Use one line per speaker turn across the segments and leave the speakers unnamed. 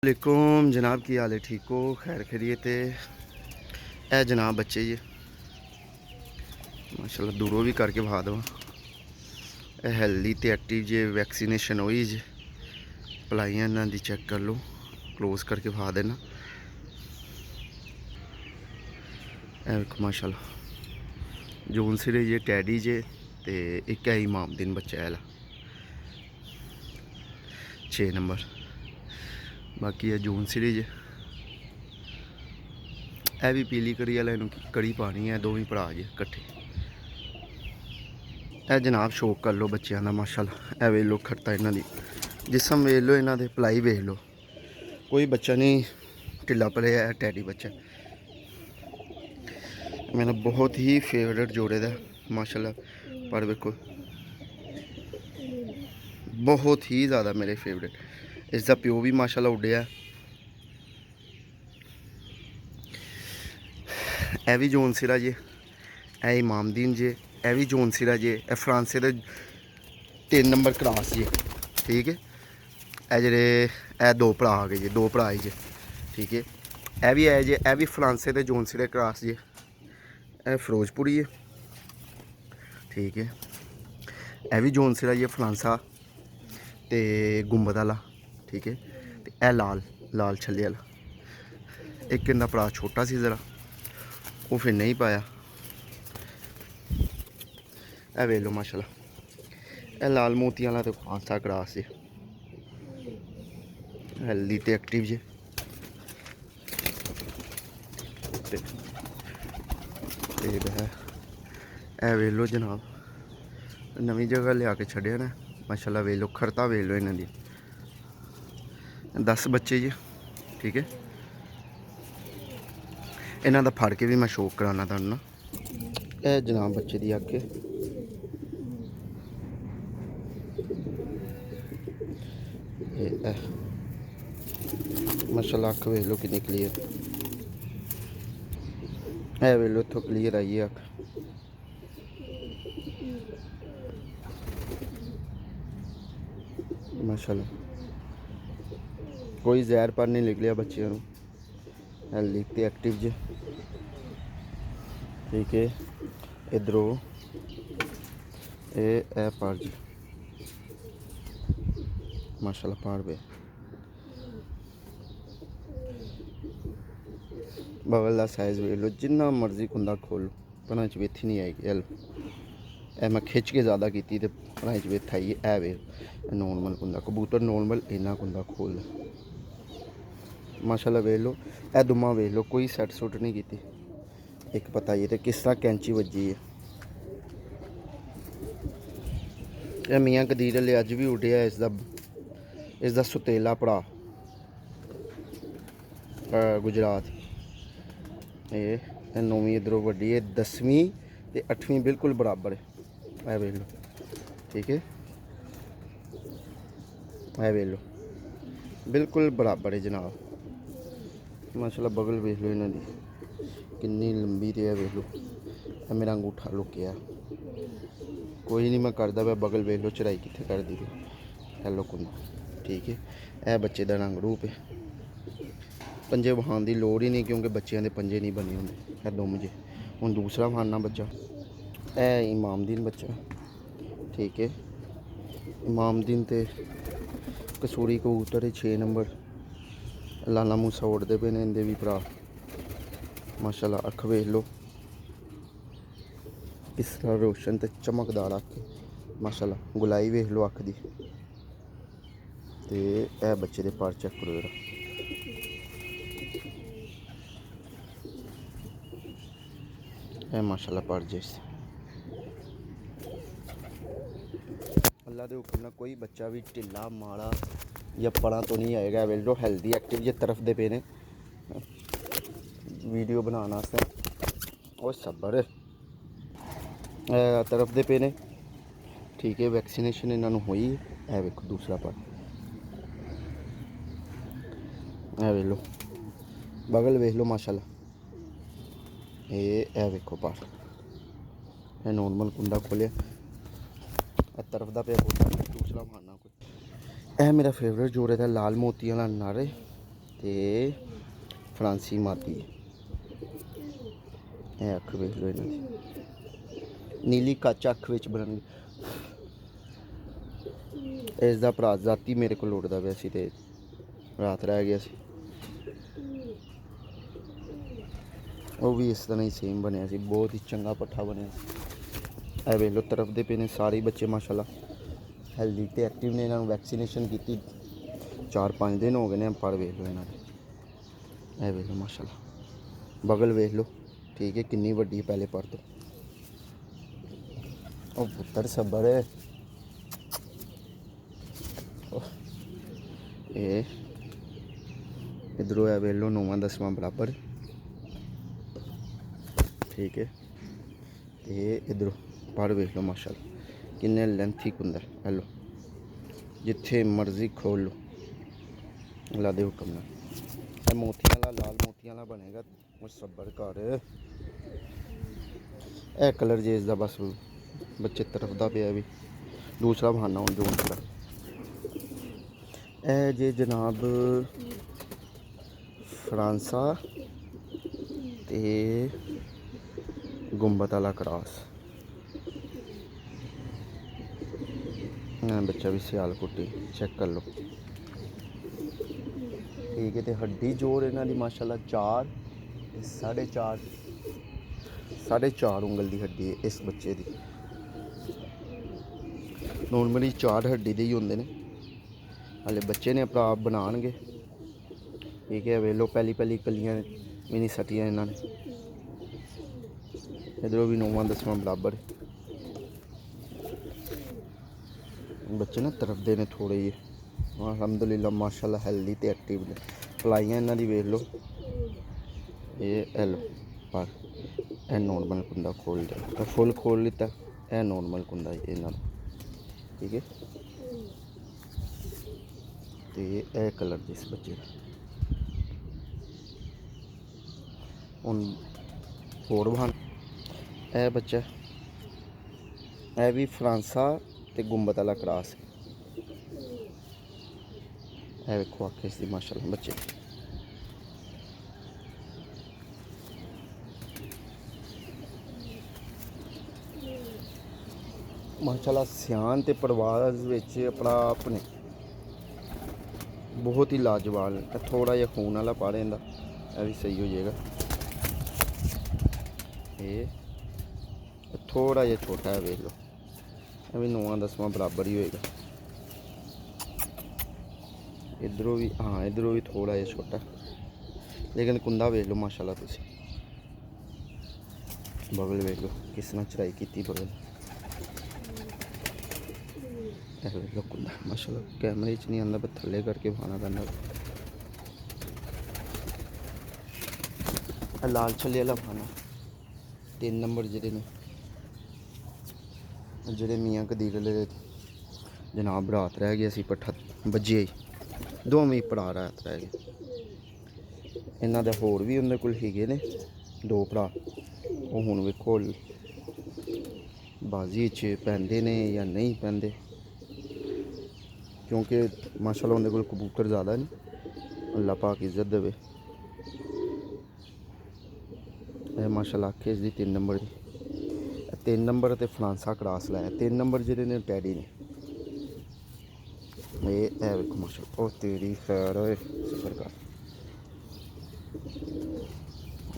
वालेकुम जनाब, की हाल है? ठीक हो? खैर खैरियत है। ए जनाब बच्चे जी माशाल्लाह दूरों भी करके विखा दवा। हेल्दी तो एक्टिव जे, वैक्सीनेशन हुई जे, पलाइयां इन्हां दी चेक कर लो, क्लोज करके विखा देना। ए देखो माशाल्लाह जूनसी जे, टैडी जे, ते एक है इमाम दिन बच्चा है 6 नंबर। बाकी है जून सीरीज, यह भी पीली कड़ी वाले कड़ी पानी है, दो ही भरा जे कट्ठे। यह जनाब शौक कर लो बच्चों का माशाल्लाह। ए वेख लो खट्टा इन्हों की जिसम वेख लो, इन्हों के पलाई वेख लो, कोई बच्चा नहीं ढिला भलिया है। टैडी बच्चा मेरा बहुत ही फेवरेट जोड़े का माशाल्लाह। पर वेखो बहुत ही ज़्यादा मेरे फेवरेट। इसका प्यो भी माशाल्लाह उड्डिया। यह भी जोन सिरा जे, यह इमाम दिन जे, यह भी जोन सिरा जे, यह फ्रांसे दे 3 नंबर क्रॉस जे। ठीक है, यह जेह्ड़े यह दो भरा आ गए जे, दो भरा जे। ठीक है, यह भी है जे, यह भी फ्रांसे दे जोन सिरे क्रॉस जे। यह फिरोजपुरी है। ठीक है, यह भी जोन सिरा जे, फ्रांसा ते गुंबद वाला। ठीक है, ते यह लाल लाल छल्ले वाला। एक इनका भरा छोटा सी ज़रा, वो फिर नहीं पाया। ए वेख लो माशाल्लाह, ए लाल मोतियां वाला तो खांसा क्रॉस जे, हेल्दी ते एक्टिव जे। ए वेख लो जनाब, नवी जगह लिया के छड़िया ने माशाल्लाह। वेख लो खरता, वेख लो इन्हों दी 10 बच्चे जी। ठीक है, इन्हों का फड़ के भी मैं शौक कराना तुहानू ना। ए जनाब बच्चे दी अक्ख माशाल्लाह, अक्ख वेख लो कितनी क्लीयर। है वेख लो इत्थों क्लीयर आई है अक्ख माशाल्लाह। कोई जहर पर नहीं निकलिया बच्चों को, हेल्दी ते एक्टिव जे। ठीक है, इधरों ए पर जी माशाल्लाह पार पे बगल का साइज़ वेख लो, जिन्ना मर्जी कुंदा खोलो भना च वेथी नहीं आएगी। हेल ए मैं खिंच के ज़्यादा की तो भना च वेथ आई है। वे नॉर्मल कुंदा कबूतर नॉर्मल इन्ना कुंदा खोल माशाल्लाह। वेख लो ए दुमा वेख लो, कोई सैट सुट नहीं की। एक पता ही तो किस तरह कैंची वजी है। यह मियाँ कदीर हले अज भी उड्डिया। इसका सुतेला भरा गुजरात। ये 9वीं इधरों वड्डी है, 10वीं ते 8वीं बिल्कुल बराबर है। वेख लो। ठीक है, है वेख लो बिल्कुल बराबर है जनाब माशाल्लाह। बगल वेख लो इन्हों की कितनी लंबी तो है। वेख लो मेरा अंगूठा लुकिया, कोई नहीं मैं करता पाया। बगल वेख लो चढ़ाई कितने कर दी हेलो कुंदा। ठीक है, यह बच्चे का रंग रूप है। पंजे वहान की लोड़ ही नहीं, क्योंकि बच्चों के पंजे नहीं बने होंगे। है दुम जे। हूँ दूसरा वहाना बच्चा, है इमाम दिन बच्चा। ठीक है, इमाम दिन ते कसूरी कबूतर है 6 नंबर। लाला मूसा उड़ते पे ने इंदे भी भरा माशाल्लाह। अख वेख लो किस तरह रोशन ते चमकदार अख माशाल्लाह। गुलाई वेख लो अख दी। ते ए बच्चे दे पर चेक करो जरा, है माशाल्लाह पर जिस अल्लाह के हुक्म ना कोई बच्चा भी ढिला माड़ा या परा तो नहीं आएगा। वेख लो हेल्दी एक्टिव जे तरफ दे पे ने वीडियो बनाने वास्ते। और सबर तरफ दे पे ने। ठीक है, वैक्सीनेशन इन्होंने हुई है। वेखो दूसरा पर है, वेख लो बगल वेख लो माशाल्लाह। ये वेखो पर है नॉर्मल कुंडा खोलिया तरफ का पे दूसरा खाना कोई। यह मेरा फेवरेट जोड़े था लाल मोती वाला नर है। ਤੇ ਫਰਾਂਸੀ ਮਾਦੀ। ਇਹ ਅੱਖ ਵੇਖ ਲਓ ਇਹਨਾਂ ਦੀ, ਨੀਲੀ ਕੱਚ ਅੱਖ ਵਿੱਚ ਬਣਨਗੀ। ਇਸ ਦਾ ਭਰਾ ਜ਼ਾਤੀ ਮੇਰੇ ਕੋਲ ਉੱਡਦਾ ਪਿਆ ਸੀ ਤੇ ਰਾਤ ਰਹਿ ਗਿਆ ਸੀ, ਉਹ ਵੀ ਇਸ ਤਰ੍ਹਾਂ ਹੀ ਸੇਮ ਬਣਿਆ ਸੀ, ਬਹੁਤ ਹੀ ਚੰਗਾ ਪੱਠਾ ਬਣਿਆ ਸੀ। ਇਹ ਵੇਖ ਲਓ ਤਰਫਦੇ ਪਏ ਨੇ ਸਾਰੇ ਬੱਚੇ ਮਾਸ਼ਾਅੱਲਾ, ਹੈਲਦੀ ਤੇ ਐਕਟਿਵ ਨੇ। ਇਹਨਾਂ ਨੂੰ ਵੈਕਸੀਨੇਸ਼ਨ ਕੀਤੀ 4-5 ਦਿਨ ਹੋ ਗਏ ਨੇ, ਪਰ ਵੇਖ ਲਓ ਇਹਨਾਂ ਦੇ, ਇਹ ਵੇਖ ਲਓ ਮਾਸ਼ਾਅੱਲਾ। ਬਗਲ ਵੇਖ ਲਓ, ਠੀਕ ਹੈ, ਕਿੰਨੀ ਵੱਡੀ ਹੈ ਪਹਿਲੇ ਪਰ ਤੋਂ। ਉਹ ਪੁੱਤਰ ਸਬਰ ਹੈ। ਇਹ ਇੱਧਰੋਂ ਇਹ ਵੇਖ ਲਓ 9ਵਾਂ-10ਵਾਂ ਬਰਾਬਰ, ਠੀਕ ਹੈ। ਤੇ ਇੱਧਰੋਂ ਪਰ ਵੇਖ ਲਓ ਮਾਸ਼ਾਅੱਲਾ ਕਿੰਨੇ ਲੈਂਥੀ ਕੁੰਦਰ। ਹੈਲੋ, ਜਿੱਥੇ ਮਰਜ਼ੀ ਖੋਲ ਲਓ ਅੱਲਾ ਦੇ ਹੁਕਮ ਨਾਲ। ਇਹ ਮੋਤੀਆਂ ਵਾਲਾ, ਲਾਲ ਮੋਤੀਆਂ ਵਾਲਾ ਬਣੇਗਾ। ਸਬਰ ਕਰ। ਇਹ ਕਲਰ ਜੇ ਇਸ ਦਾ ਬਸ ਬੱਚੇ ਤਰਫਦਾ ਪਿਆ ਵੀ। ਦੂਸਰਾ ਬਹਾਨਾ ਹੁਣ ਜੋਨ ਦਾ। ਇਹ ਜੇ ਜਨਾਬ ਫਰਾਂਸਾ ਤੇ ਗੁੰਬਦ ਵਾਲਾ ਕਰਾਸ। ਬੱਚਾ ਵੀ ਸਿਆਲਕੋਟੀ, ਚੈੱਕ ਕਰ ਲਓ, ਠੀਕ ਹੈ। ਤੇ ਹੱਡੀ ਜੋੜ ਇਹਨਾਂ ਦੀ ਮਾਸ਼ਾਅੱਲਾ 4 ਤੇ 4.5 ਉਂਗਲ ਦੀ ਹੱਡੀ ਹੈ ਇਸ ਬੱਚੇ ਦੀ। ਨੋਰਮਲੀ 4 ਹੱਡੀ ਦੇ ਹੀ ਹੁੰਦੇ ਨੇ, ਹਾਲੇ ਬੱਚੇ ਨੇ ਆਪਣਾ ਆਪ ਬਣਾਉਣਗੇ, ਠੀਕ ਹੈ। ਵੇਖ ਲਓ ਪਹਿਲੀ ਕਲੀਆਂ ਵੀ ਨਹੀਂ ਸਟੀਆਂ ਇਹਨਾਂ ਨੇ। ਇੱਧਰੋਂ ਵੀ 9ਵਾਂ-10ਵਾਂ ਬਰਾਬਰ। ਬੱਚੇ ਨਾ ਤਰਫਦੇ ਨੇ ਥੋੜ੍ਹੇ ਜਿਹੇ, ਅਲਹਮਦੁਲਿਲਾ ਮਾਸ਼ਾਅੱਲਾ ਹੈਲਦੀ ਤੇ ਐਕਟਿਵ ਨੇ। ਫਲਾਈਆਂ ਇਹਨਾਂ ਦੀ ਵੇਖ ਲਓ, ਇਹ ਐਲੋ ਪਰ ਇਹ ਨੋਰਮਲ ਕੁੰਦਾ ਖੋਲ ਲਿਆ, ਫੁੱਲ ਖੋਲ ਲਿੱਤਾ। ਇਹ ਨੋਰਮਲ ਕੁੰਦਾ ਇਹਨਾਂ ਦਾ, ਠੀਕ ਹੈ। ਤੇ ਇਹ ਕਲਰ ਜਿਸ ਬੱਚੇ ਦਾ ਹੁਣ ਹੋਰ ਬਹਾਨ। ਇਹ ਬੱਚਾ, ਇਹ ਵੀ ਫਰਾਂਸਾ ਤੇ ਗੁੰਬਦ ਵਾਲਾ ਕਰਾਸ। ਇਹ ਵੇਖੋ ਅੱਖ ਇਸ ਦੀ ਮਾਸ਼ਾਅੱਲਾ ਬੱਚੇ। ਮਾਸ਼ਾਅੱਲਾ ਸਿਆਣ ਤੇ ਪਰਵਾਜ਼ ਵਿੱਚ ਆਪਣਾ ਆਪਣੇ ਬਹੁਤ ਹੀ ਲਾਜਵਾਬ। ਥੋੜਾ ਜਿਹਾ ਖੂਨ ਵਾਲਾ ਪਾ ਲੈਂਦਾ, ਇਹ ਵੀ ਸਹੀ ਹੋ ਜਾਏਗਾ। ਇਹ ਥੋੜਾ ਜਿਹਾ ਛੋਟਾ ਹੈ, ਵੇਖ ਲਓ, ਇਹ ਵੀ 9ਵਾਂ-10ਵਾਂ ਬਰਾਬਰ ਹੀ ਹੋਏਗਾ। ਇੱਧਰੋਂ ਵੀ, ਹਾਂ ਇੱਧਰੋਂ ਵੀ ਥੋੜਾ ਜਿਹਾ ਛੋਟਾ, ਲੇਕਿਨ ਕੁੰਦਾ ਵੇਖ ਲਓ ਮਾਸ਼ਾਅੱਲਾ ਤੁਸੀਂ। ਬਗਲ ਵੇਖ ਲਓ ਕਿਸ ਤਰ੍ਹਾਂ ਚੜਾਈ ਕੀਤੀ ਬਗਲ। ਇਹ ਵੇਖ ਲਓ ਕੁੰਦਾ ਮਾਸ਼ਾਅੱਲਾ, ਕੈਮਰੇ 'ਚ ਨਹੀਂ ਆਉਂਦਾ, ਪਰ ਥੱਲੇ ਕਰਕੇ ਖਾਣਾ ਪੈਂਦਾ। ਲਾਲ ਛੱਲੇ ਵਾਲਾ ਖਾਣਾ 3 ਨੰਬਰ ਜਿਹੜੇ ਨੇ, ਜਿਹੜੇ ਮੀਆਂ ਕਦੀਰ ਦੇ ਜਨਾਬ ਰਾਤ ਰਹਿ ਗਿਆ ਸੀ, ਪੱਠਾ ਵੱਜਿਆ ਹੀ, ਦੋਵੇਂ ਭਰਾ ਰਾਤ ਰਹਿ ਗਏ। ਇਹਨਾਂ ਦੇ ਹੋਰ ਵੀ ਉਹਨਾਂ ਕੋਲ ਹੈਗੇ ਨੇ 2 ਭਰਾ, ਉਹ ਹੁਣ ਵੇਖੋ ਬਾਜ਼ੀ 'ਚ ਪੈਂਦੇ ਨੇ ਜਾਂ ਨਹੀਂ ਪੈਂਦੇ, ਕਿਉਂਕਿ ਮਾਸ਼ਾਅੱਲਾ ਉਹਦੇ ਕੋਲ ਕਬੂਤਰ ਜ਼ਿਆਦਾ ਨੇ, ਅੱਲਾ ਪਾਕ ਇੱਜ਼ਤ ਦੇਵੇ। ਇਹ ਮਾਸ਼ਾਅੱਲਾ ਅੱਖ ਇਸ ਦੀ 3 ਨੰਬਰ ਦੀ। 3 ਨੰਬਰ ਤੇ ਫਰਾਂਸਾ ਕਰਾਸ ਲਾਇਆ। 3 ਨੰਬਰ ਜਿਹੜੇ ਨੇ ਟੈਡੀ ਨੇ। ਇਹ ਵੇਖੋ ਮਾਸ਼ਾਅੱਲਾ, ਉਹ ਤੇਰੀ ਖੈਰ ਹੋਏ ਸਰਕਾਰ।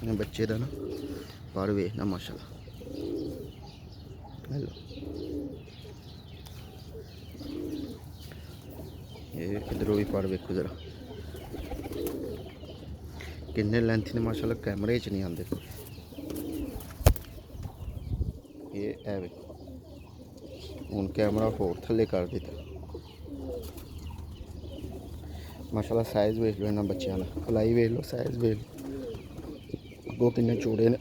ਇਹ ਬੱਚੇ ਦਾ ਨਾ ਪਰ ਵੇਖਣਾ ਮਾਸ਼ਾਅੱਲਾ। ਹੈਲੋ, ਇਹ ਇੱਧਰੋਂ ਵੀ ਪਰ ਵੇਖੋ ਜ਼ਰਾ ਕਿੰਨੇ ਲੈਂਥ ਨੇ ਮਾਸ਼ਾਅੱਲਾ, ਕੈਮਰੇ 'ਚ ਨਹੀਂ ਆਉਂਦੇ। ਇਹ ਵੇਖੋ, ਹੁਣ ਕੈਮਰਾ ਹੋਰ ਥੱਲੇ ਕਰ ਦਿੱਤਾ। ਮਾਸ਼ਾਅੱਲਾ ਸਾਈਜ਼ ਵੇਖ ਲਓ ਇਹਨਾਂ ਬੱਚਿਆਂ ਦਾ, ਕਲਾਈ ਵੇਖ ਲਓ, ਸਾਈਜ਼ ਵੇਖ ਲਓ, ਅੱਗੋਂ ਕਿੰਨੇ ਚੌੜੇ ਨੇ।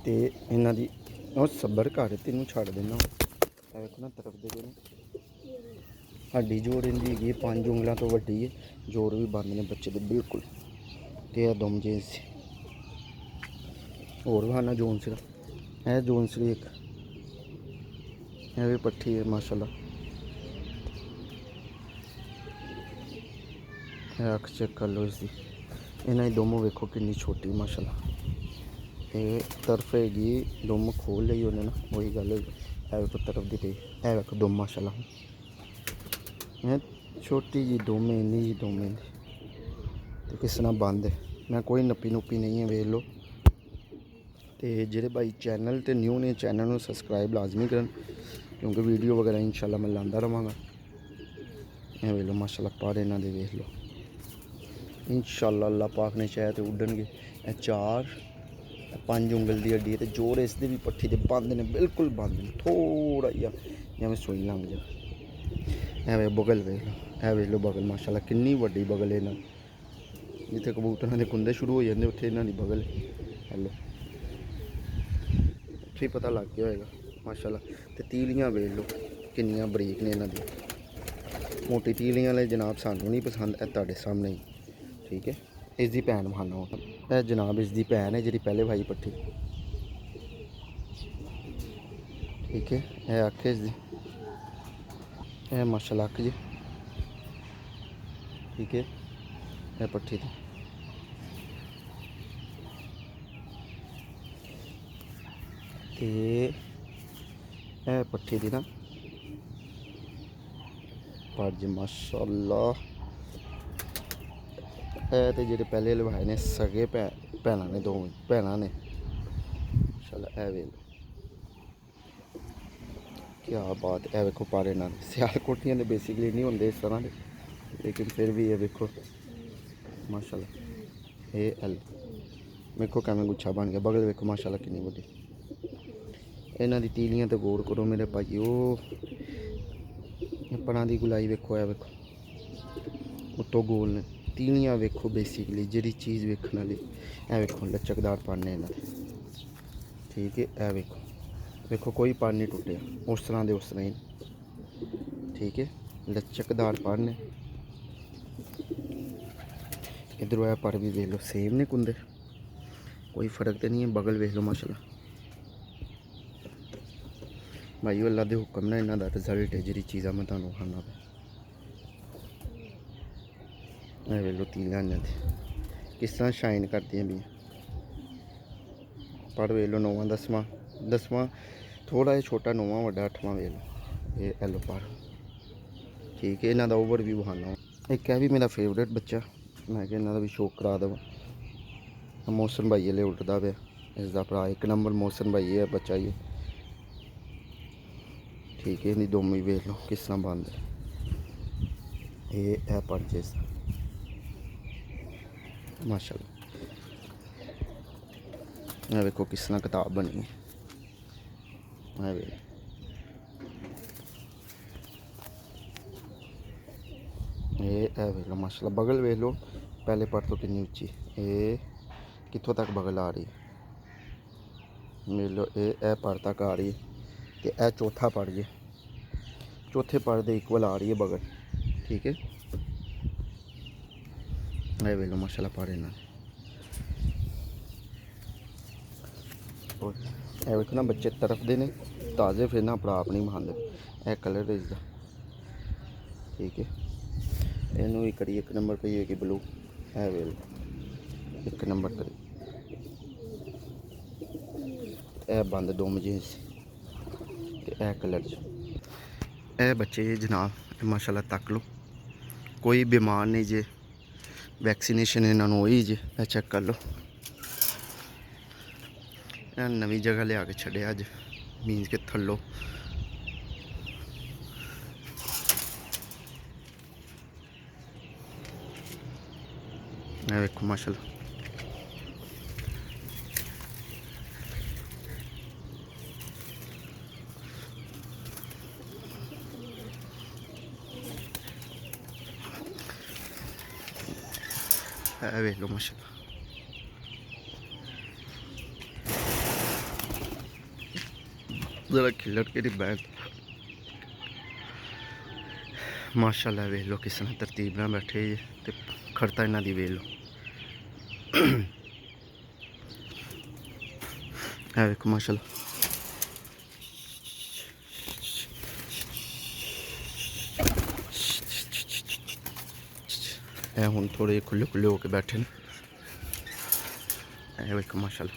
ਤੇ ਇਹਨਾਂ ਦੀ ਉਹ ਸਬਰ ਕਰ, ਤੈਨੂੰ ਛੱਡ ਦਿੰਦਾ। ਇਹ ਵੇਖੋ ਨਾ ਤਰਫ ਦੇ ਨੇ, ਹੱਡੀ ਜੋੜ ਇਹਦੀ ਹੈਗੀ 5 ਉਂਗਲਾਂ ਤੋਂ ਵੱਡੀ ਹੈ, ਜੋੜ ਵੀ ਬੰਦ ਨੇ ਬੱਚੇ ਦੇ ਬਿਲਕੁਲ। ਤੇ ਇਹ ਦਮ ਜੇਂਸ ਹੋਰ ਬਹਾਨਾ ਜੋਨਸਰੀ, ਇਹ ਜੋਨਸਰੀ ਇੱਕ, ਇਹ ਵੀ ਪੱਠੀ ਹੈ ਮਾਸ਼ਾਅੱਲਾ। ਅੱਖ ਚੈੱਕ ਕਰ ਲਓ ਇਸਦੀ। ਇਹਨਾਂ ਦੀ ਦੁੰਮ ਵੇਖੋ ਕਿੰਨੀ ਛੋਟੀ ਮਾਸ਼ਾਅੱਲਾ। ਇਹ ਤਰਫ ਹੈਗੀ ਦੁੰਮ ਖੋਲ ਲਈ ਉਹਨੇ ਨਾ, ਉਹੀ ਗੱਲ ਹੋਈ। ਇਹ ਵੇਖੋ ਤਰਫ ਦੀ ਪਈ, ਇਹ ਵੇਖੋ ਦੁੰਮ ਮਾਸ਼ਾਅੱਲਾ। ਇਹ ਛੋਟੀ ਜੀ ਦੁੰਮ, ਇੰਨੀ ਜੀ ਦੁੰਮ ਇਹਦੀ ਅਤੇ ਕਿਸ ਤਰ੍ਹਾਂ ਬੰਦ ਹੈ। ਮੈਂ ਕੋਈ ਨੱਪੀ ਨੁੱਪੀ ਨਹੀਂ ਹੈ, ਵੇਖ ਲਓ। ਅਤੇ ਜਿਹੜੇ ਭਾਈ ਚੈਨਲ 'ਤੇ ਨਿਊ ਨੇ, ਚੈਨਲ ਨੂੰ ਸਬਸਕ੍ਰਾਈਬ ਲਾਜ਼ਮੀ ਕਰਨ, ਕਿਉਂਕਿ ਵੀਡੀਓ ਵਗੈਰਾ ਇਨਸ਼ਾਅੱਲਾ ਮੈਂ ਲਾਉਂਦਾ ਰਹਾਂਗਾ। ਇਹ ਵੇਖ ਲਓ ਮਾਸ਼ਾਅੱਲਾ ਪਰ ਇਹਨਾਂ ਦੇ ਵੇਖ ਲਓ। ਇਨਸ਼ਾਅੱਲਾ ਅੱਲਾਹ ਪਾਕ ਨੇ ਚਾਹਿਆ ਤੇ ਉੱਡਣਗੇ। ਇਹ 4-5 ਉਂਗਲ ਦੀ ਹੱਡੀ ਹੈ, ਅਤੇ ਜੋੜ ਇਸ ਦੇ ਵੀ ਪੱਠੀ ਦੇ ਬੰਦ ਨੇ, ਬਿਲਕੁਲ ਬੰਦ ਨੇ, ਥੋੜ੍ਹਾ ਜਿਹਾ ਜਿਵੇਂ ਸੂਈ ਲੰਘ ਜਾ। ਇਹ ਵੇ ਬਗਲ ਵੇਖ ਲਓ, ਇਹ ਵੇਖ ਲਓ ਬਗਲ ਮਾਸ਼ਾਅੱਲਾ ਕਿੰਨੀ ਵੱਡੀ ਬਗਲ ਇਹਨਾਂ। ਜਿੱਥੇ ਕਬੂਤਰਾਂ ਦੇ ਕੁੰਦੇ ਸ਼ੁਰੂ ਹੋ ਜਾਂਦੇ ਉੱਥੇ ਇਹਨਾਂ ਦੀ ਬਗਲ। ਹੈਲੋ, ਉੱਥੇ ਹੀ ਪਤਾ ਲੱਗ ਗਿਆ ਹੋਏਗਾ ਮਾਸ਼ਾਅੱਲਾ। ਅਤੇ ਤੀਲੀਆਂ ਵੇਖ ਲਓ ਕਿੰਨੀਆਂ ਬਰੀਕ ਨੇ ਇਹਨਾਂ ਦੀਆਂ। ਮੋਟੀ ਤੀਲੀਆਂ ਵਾਲੇ ਜਨਾਬ ਸਾਨੂੰ ਨਹੀਂ ਪਸੰਦ, ਇਹ ਤੁਹਾਡੇ ਸਾਹਮਣੇ ਹੀ। ਠੀਕ ਹੈ, ਇਸ ਦੀ ਭੈਣ ਮਹਾਨਾ, ਇਹ ਜਨਾਬ ਇਸ ਦੀ ਭੈਣ ਹੈ ਜਿਹੜੀ ਪਹਿਲੇ ਭਾਈ ਪੱਠੀ। ਠੀਕ ਹੈ, ਇਹ ਅੱਖ ਇਸ ਦੀ, ਇਹ ਮਾਸ਼ਾਅੱਲਾ ਅੱਖ ਜੀ। ਠੀਕ ਹੈ, ਇਹ ਪੱਠੀ ਦੀ। ਅਤੇ ਇਹ ਪੱਠੀ ਦੀ ਨਾ ਪੱਜ ਮਾਸ਼ਾਅੱਲਾ। ਇਹ ਤੇ ਜਿਹੜੇ ਪਹਿਲੇ ਲਵਾਏ ਨੇ ਸਗੇ ਭੈਣਾਂ ਨੇ, ਦੋਵੇਂ ਭੈਣਾਂ ਨੇ ਮਾਸ਼ਾਅੱਲਾ। ਇਹ ਵੇਖ ਲਓ ਕਿਆ ਬਾਤ। ਇਹ ਵੇਖੋ ਪਰ ਇਹਨਾਂ ਦੇ ਸਿਆਲਕੋਟੀਆਂ ਦੇ ਬੇਸਿਕਲੀ ਨਹੀਂ ਹੁੰਦੇ ਇਸ ਤਰ੍ਹਾਂ ਦੇ, ਲੇਕਿਨ ਫਿਰ ਵੀ ਇਹ ਵੇਖੋ ਮਾਸ਼ਾਅੱਲਾ। ਇਹ ਐਲ ਵੇਖੋ ਕਿਵੇਂ ਗੁੱਛਾ ਬਣ ਗਿਆ। ਬਗਲ ਵੇਖੋ ਮਾਸ਼ਾਅੱਲਾ ਕਿੰਨੀ ਵੱਡੀ। ਇਹਨਾਂ ਦੀ ਤੀਲੀਆਂ 'ਤੇ ਗੌਰ ਕਰੋ ਮੇਰੇ ਭਾਈ। ਉਹ ਪਰਾਂ ਦੀ ਗੁਲਾਈ ਵੇਖੋ, ਇਹ ਵੇਖੋ ਉੱਤੋਂ ਗੋਲ ਨੇ। ਤੀਲੀਆਂ ਵੇਖੋ ਬੇਸਿਕਲੀ ਜਿਹੜੀ ਚੀਜ਼ ਵੇਖਣ ਵਾਲੀ। ਇਹ ਵੇਖੋ ਲਚਕਦਾਰ ਪਨ ਨੇ ਇਹਨਾਂ ਦੇ। ਠੀਕ ਹੈ, ਇਹ ਵੇਖੋ ਵੇਖੋ ਕੋਈ ਪਨ ਨਹੀਂ ਟੁੱਟਿਆ, ਉਸ ਤਰ੍ਹਾਂ ਦੇ ਉਸ ਤਰ੍ਹਾਂ ਹੀ। ਠੀਕ ਹੈ, ਲਚਕਦਾਰ ਪਨ ਨੇ। ਇੱਧਰੋਂ ਇਹ ਪਰ ਵੀ ਵੇਖ ਲਓ ਸੇਮ ਨੇ ਕੁੰਦੇ, ਕੋਈ ਫ਼ਰਕ ਤਾਂ ਨਹੀਂ ਹੈ। ਬਗਲ ਵੇਖ ਲਓ ਮਾਸ਼ਾਅੱਲਾ। ਭਾਈ ਅੱਲਾ ਦੇ ਹੁਕਮ ਨਾਲ ਇਹਨਾਂ ਦਾ ਰਿਜ਼ਲਟ ਹੈ ਜਿਹੜੀ ਚੀਜ਼ਾਂ ਮੈਂ ਤੁਹਾਨੂੰ ਖਾਣਾ ਪਿਆ। ਇਹ ਵੇਖ ਲਓ ਤੀਲੀਆਂ ਇਹਨਾਂ ਦੀ ਕਿਸ ਤਰ੍ਹਾਂ ਸ਼ਾਈਨ ਕਰਦੀਆਂ ਵੀ। ਪਰ ਵੇਖ ਲਓ 9ਵਾਂ 10ਵਾਂ ਥੋੜ੍ਹਾ ਜਿਹਾ ਛੋਟਾ, 9ਵਾਂ ਵੱਡਾ, 8ਵਾਂ ਵੇਖ ਲਓ। ਇਹ ਐਲੋ ਪਰ। ਠੀਕ ਹੈ, ਇਹਨਾਂ ਦਾ ਓਵਰ ਵੀ ਵਿਖਾਉਣਾ। ਇੱਕ ਇਹ ਵੀ ਮੇਰਾ ਫੇਵਰੇਟ ਬੱਚਾ, ਮੈਂ ਕਿਹਾ ਇਹਨਾਂ ਦਾ ਵੀ ਸ਼ੌਕ ਕਰਾ ਦੇਵਾਂ। ਮੌਸਮ ਭਾਈ ਵਾਲੇ ਉੱਡਦਾ ਪਿਆ, ਇਸ ਦਾ ਭਰਾ 1 ਨੰਬਰ ਮੌਸਮ ਭਾਈ ਹੈ ਬੱਚਾ ਹੀ। ਠੀਕ ਹੈ, ਇਹਦੀ ਦੁੰਮ ਵੀ ਵੇਖ ਲਓ ਕਿਸ ਤਰ੍ਹਾਂ ਬੰਦ ਹੈ। ਇਹ ਪਰਚੇਸ ਮਾਸ਼ਾਅੱਲਾ। ਇਹ ਵੇਖੋ ਕਿਸ ਤਰ੍ਹਾਂ ਕਿਤਾਬ ਬਣੀ ਹੈ। ਇਹ ਵੇਖ ਇਹ ਵੇਖ ਲਓ ਮਾਸ਼ਾਅੱਲਾ। ਬਗਲ ਵੇਖ ਲਓ ਪਹਿਲੇ ਪਰ ਤੋਂ ਕਿੰਨੀ ਉੱਚੀ। ਇਹ ਕਿੱਥੋਂ ਤੱਕ ਬਗਲ ਆ ਰਹੀ ਵੇਖ ਲਓ। ਇਹ ਪਰ ਤੱਕ ਆ ਰਹੀ ਹੈ, ਅਤੇ ਇਹ ਚੌਥਾ ਪਰ ਜੇ, ਚੌਥੇ ਪਰ ਦੇ ਇਕੁਅਲ ਆ ਰਹੀ ਹੈ ਬਗਲ। ਠੀਕ ਹੈ, ਇਹ ਵੇਖ ਲਓ ਮਾਸ਼ਾਅੱਲਾ ਪਰ ਇਹਨਾਂ ਦੇ। ਇਹ ਵੇਖੋ ਨਾ ਬੱਚੇ ਤਰਫ ਦੇ ਨੇ ਤਾਜ਼ੇ, ਫਿਰ ਨਾ ਭਰਾ ਆਪਣੀ ਮਹਾਨ। ਇਹ ਕਲਰ ਇਸਦਾ। ਠੀਕ ਹੈ, ਇਹਨੂੰ ਵੀ ਕਰੀ 1 ਨੰਬਰ ਪਈ ਹੋਏਗੀ ਬਲੂ। ਇਹ ਵੇਖ ਲਓ 1 ਨੰਬਰ ਕਰੀ। ਇਹ ਬੰਦ ਦੁੰਮ ਜੀਨਸ ਅਤੇ ਇਹ ਕਲਰ 'ਚ। ਇਹ ਬੱਚੇ ਜਨਾਬ ਮਾਸ਼ਾਅੱਲਾ ਤੱਕ ਲਓ, ਕੋਈ ਬਿਮਾਰ ਨਹੀਂ ਜੇ। ਵੈਕਸੀਨੇਸ਼ਨ ਇਹਨਾਂ ਨੂੰ ਹੋਈ ਜੇ, ਇਹ ਚੈੱਕ ਕਰ ਲਓ। ਇਹ ਨਵੀਂ ਜਗ੍ਹਾ ਲਿਆ ਕੇ ਛੱਡਿਆ ਅੱਜ, ਮੀਨਸ ਕਿ ਥੱਲੋਂ। ਇਹ ਵੇਖੋ ਮਾਸ਼ਾਅੱਲਾ। ਇਹ ਵੇਖ ਲਓ ਮਾਸ਼ਾਅੱਲਾ। ज़रा खिलट के बैठ माशाल्लाह वेख लो किस तरह तरतीब ना बैठे ते खड़ता इन्हों की वेख लो। है वेखो माशाल्लाह। ਇਹ ਹੁਣ ਥੋੜ੍ਹੇ ਖੁੱਲੇ ਖੁੱਲੇ ਹੋ ਕੇ ਬੈਠੇ ਨੇ। ਇਹ ਵੇਖੋ ਮਾਸ਼ਾਅੱਲਾ।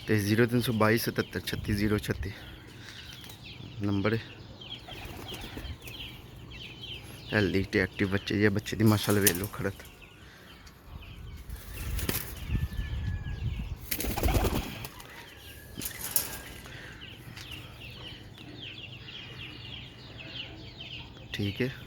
ਤੇ 0322 77 36 036 ਨੰਬਰ ਹੈ। ਹੈਲਦੀ ਤੇ ਐਕਟਿਵ ਬੱਚੇ ਜੇ ਬੱਚੇ ਦੀ ਮਾਸ਼ਾਅੱਲਾ ਵੇਖ ਲਓ ਖੜਤ। ठीक है।